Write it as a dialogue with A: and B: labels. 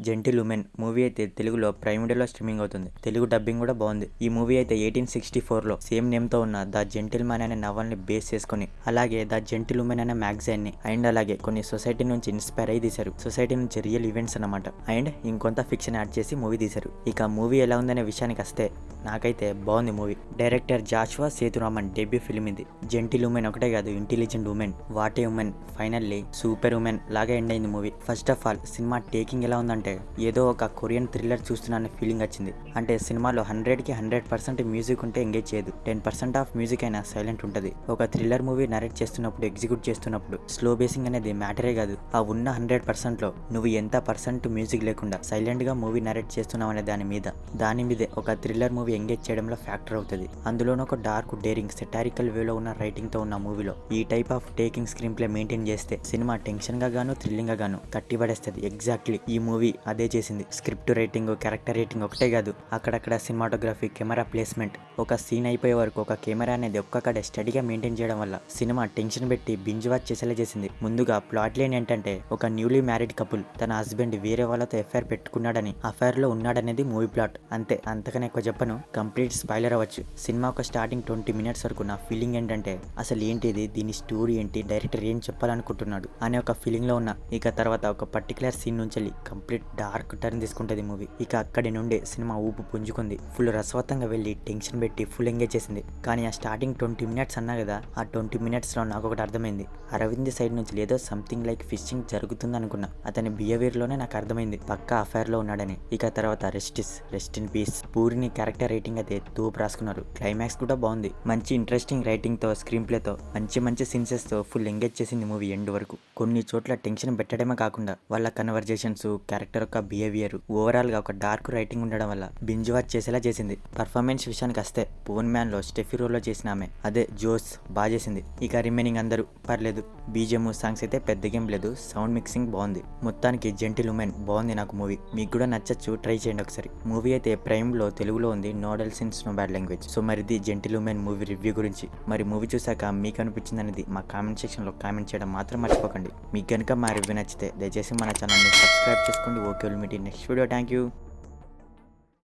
A: Gentle woman movie అయితే తెలుగులో prime వీడియోలో స్ట్రీమింగ్ అవుతుంది. తెలుగు డబ్బింగ్ కూడా బాగుంది. ఈ మూవీ అయితే 1864లో సేమ్ నేమ్ తో ఉన్న ద జెంటిల్ మ్యాన్ అనే నవల్ని బేస్ చేసుకుని, అలాగే ద జెంటిల్ ఉమెన్ అనే మ్యాగజైన్ ని అండ్ అలాగే కొన్ని సొసైటీ నుంచి ఇన్స్పైర్ అయ్యి తీశారు. సొసైటీ నుంచి రియల్ ఈవెంట్స్ అన్నమాట. అండ్ ఇంకొంత ఫిక్షన్ యాడ్ చేసి మూవీ తీశారు. ఇక మూవీ ఎలా ఉందనే విషయానికి వస్తే నాకైతే బాగుంది movie. Director Joshua Sethuraman debut film ఇది. జెంటిల్ ఉమెన్ ఒకటే కాదు, intelligent woman, what a woman, finally super woman లాగా ఎండ్ అయింది movie. First of all cinema taking ఎలా ఉందంటే ఏదో ఒక కొరియన్ థ్రిల్లర్ చూస్తున్న ఫీలింగ్ వచ్చింది. అంటే సినిమాలో 100కి 100% మ్యూజిక్ ఉంటే ఎంగేజ్ చేయదు. 10% ఆఫ్ మ్యూజిక్ అయినా సైలెంట్ ఉంటుంది. ఒక థ్రిల్లర్ మూవీ నరేట్ చేస్తున్నప్పుడు, ఎగ్జిక్యూట్ చేస్తున్నప్పుడు స్లో బేసింగ్ అనేది మ్యాటరే కాదు. ఆ ఉన్న 100%లో నువ్వు ఎంత పర్సెంట్ మ్యూజిక్ లేకుండా సైలెంట్ గా మూవీ నరేట్ చేస్తున్నావు అనే దాని మీదే ఒక థ్రిల్లర్ మూవీ ఎంగేజ్ చేయడంలో ఫ్యాక్టర్ అవుతుంది. అందులోనూ ఒక డార్క్, డేరింగ్, సెటారికల్ వేలో ఉన్న రైటింగ్ తో ఉన్న మూవీలో ఈ type of taking screen play maintain చేస్తే సినిమా టెన్షన్ గా గాను, థ్రిల్లింగ్ గా గాను కట్టిపడేస్తుంది. ఎగ్జాక్ట్లీ ఈ మూవీ అదే చేసింది. స్క్రిప్ట్ రైటింగ్, క్యారెక్టర్ రైటింగ్ ఒకటే కాదు, అక్కడక్కడ సినిమాటోగ్రఫీ, కెమెరా ప్లేస్మెంట్, ఒక సీన్ అయిపోయే వరకు ఒక కెమెరా అనేది ఒక్కడే స్టడీగా మెయింటైన్ చేయడం వల్ల సినిమా టెన్షన్ పెట్టి బింజ్ వాచ్ చేసేలా చేసింది. ముందుగా ప్లాట్ లైన్ ఏంటంటే, ఒక న్యూలీ మ్యారీడ్ కపుల్ తన హస్బెండ్ వేరే వాళ్ళతో ఎఫ్ఐఆర్ పెట్టుకున్నాడని, అఫైర్ లో ఉన్నాడనేది మూవీ ప్లాట్. అంతే, అంతకన్నా ఎక్కువ చెప్పను, కంప్లీట్ స్పాయిలర్ అవ్వచ్చు. సినిమా ఒక స్టార్టింగ్ 20 minutes వరకు నా ఫీలింగ్ ఏంటంటే, అసలు ఏంటిది, దీని స్టోరీ ఏంటి, డైరెక్టర్ ఏం చెప్పాలనుకుంటున్నాడు అనే ఒక ఫీలింగ్ లో ఉన్నా. ఇక తర్వాత ఒక పర్టికులర్ సీన్ నుంచి కంప్లీట్ డార్క్ టర్న్ తీసుకుంటది మూవీ. ఇక అక్కడి నుండి సినిమా ఊపు పుంజుకుంది. ఫుల్ రసవత్తంగా వెళ్ళి టెన్షన్ పెట్టి ఫుల్ ఎంగేజ్ చేసింది. కానీ ఆ స్టార్టింగ్ 20 minutes అన్నా కదా, ఆ 20 minutes లో నాకు ఒకటి అర్థమైంది. అరవింద్ సైడ్ నుంచి ఏదో సంథింగ్ లైక్ ఫిషింగ్ జరుగుతుంది అనుకున్నా. అతని బిహేవియర్ లోనే నాకు అర్థమైంది పక్కా అఫైర్ లో ఉన్నాడని. ఇక తర్వాత రెస్ట్ ఇన్ పీస్ పూరిని క్యారెక్టర్ రైటింగ్ అయితే తోపు రాసుకున్నారు. క్లైమాక్స్ కూడా బాగుంది. మంచి ఇంట్రెస్టింగ్ రైటింగ్ తో, స్క్రీన్ ప్లే తో, మంచి సీన్సెస్ తో ఫుల్ ఎంగేజ్ చేసింది మూవీ ఎండ్ వరకు. కొన్ని చోట్ల టెన్షన్ పెట్టడమే కాకుండా వాళ్ళ కన్వర్జేషన్స్, క్యారెక్టర్ యొక్క బిహేవియర్, ఓవరాల్ గా ఒక డార్క్ రైటింగ్ ఉండడం వల్ల బింజ్ వాచ్ చేసేలా చేసింది. పర్ఫార్మెన్స్ విషయానికి వస్తే పోన్ మ్యాన్ లో స్టెఫీ రోల్ లో చేసిన ఆమె అదే జోస్ బాగా చేసింది. ఇక రిమైనింగ్ అందరూ పర్లేదు. బీజిఎం, సాంగ్స్ అయితే పెద్ద గేమ్ లేదు, సౌండ్ మిక్సింగ్ బాగుంది. మొత్తానికి జెంటిల్ ఉమెన్ బాగుంది. నాకు మూవీ మీకు కూడా నచ్చచ్చు, ట్రై చేయండి ఒకసారి. మూవీ అయితే ప్రైమ్ లో తెలుగులో ఉంది. No dull scenes, no bad language. So మరిది జెంటిల్ ఉమెన్ మూవీ రివ్యూ గురించి. మరి మూవీ చూసాక మీకు అనిపించింది అనేది మా కామెంట్ సెక్షన్ లో కామెంట్ చేయడం మాత్రం మర్చిపోకండి. మీకు కనుక మా రివ్యూ నచ్చితే దయచేసి మన ఛానల్ని సబ్స్క్రైబ్ చేసుకోండి. Okay, will meet in next video. Thank you.